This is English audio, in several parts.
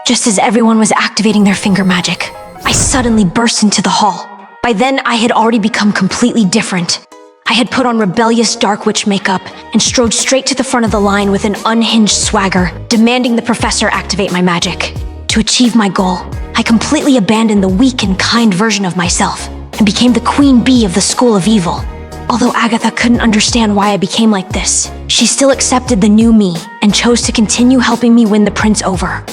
Just as everyone was activating their finger magic, I suddenly burst into the hall. By then, I had already become completely different. I had put on rebellious dark witch makeup and strode straight to the front of the line with an unhinged swagger, demanding the professor activate my magic. To achieve my goal, I completely abandoned the weak and kind version of myself and became the queen bee of the School of Evil. Although Agatha couldn't understand why I became like this, she still accepted the new me and chose to continue helping me win the prince over.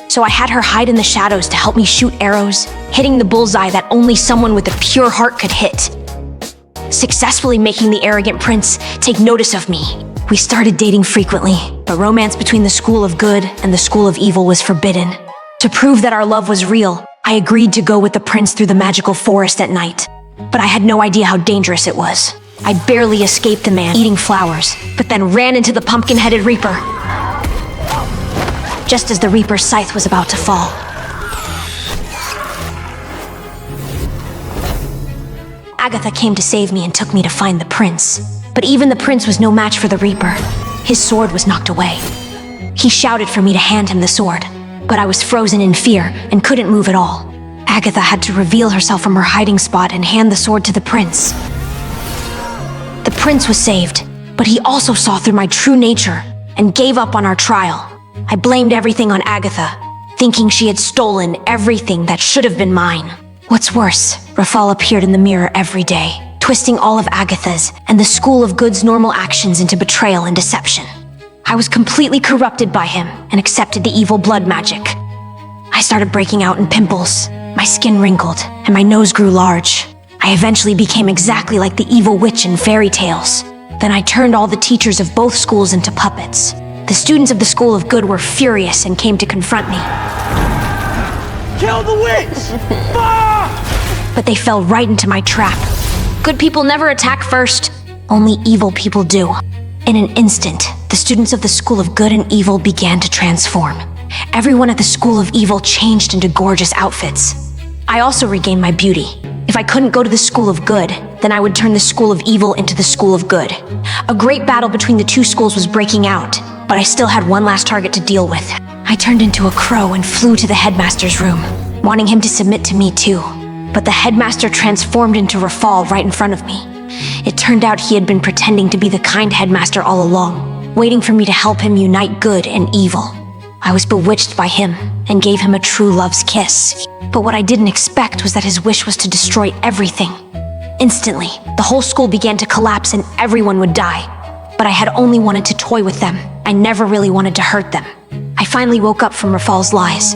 So I had her hide in the shadows to help me shoot arrows, hitting the bullseye that only someone with a pure heart could hit, successfully making the arrogant prince take notice of me. We started dating frequently, but romance between the School of Good and the School of Evil was forbidden. To prove that our love was real, I agreed to go with the prince through the magical forest at night. But I had no idea how dangerous it was. I barely escaped the man eating flowers, but then ran into the pumpkin-headed Reaper, just as the Reaper's scythe was about to fall. Agatha came to save me and took me to find the prince. But even the prince was no match for the Reaper. His sword was knocked away. He shouted for me to hand him the sword, but I was frozen in fear and couldn't move at all. Agatha had to reveal herself from her hiding spot and hand the sword to the prince. The prince was saved, but he also saw through my true nature and gave up on our trial. I blamed everything on Agatha, thinking she had stolen everything that should have been mine. What's worse, Rafal appeared in the mirror every day, twisting all of Agatha's and the School of Good's normal actions into betrayal and deception. I was completely corrupted by him and accepted the evil blood magic. I started breaking out in pimples, my skin wrinkled, and my nose grew large. I eventually became exactly like the evil witch in fairy tales. Then I turned all the teachers of both schools into puppets. The students of the School of Good were furious and came to confront me. Kill the witch! But they fell right into my trap. Good people never attack first. Only evil people do. In an instant, the students of the School of Good and Evil began to transform. Everyone at the School of Evil changed into gorgeous outfits. I also regained my beauty. If I couldn't go to the School of Good, then I would turn the School of Evil into the School of Good. A great battle between the two schools was breaking out, but I still had one last target to deal with. I turned into a crow and flew to the headmaster's room, wanting him to submit to me too. But the headmaster transformed into Rafal right in front of me. It turned out he had been pretending to be the kind headmaster all along, waiting for me to help him unite good and evil. I was bewitched by him and gave him a true love's kiss. But what I didn't expect was that his wish was to destroy everything. Instantly, the whole school began to collapse and everyone would die. But I had only wanted to toy with them. I never really wanted to hurt them. I finally woke up from Rafal's lies.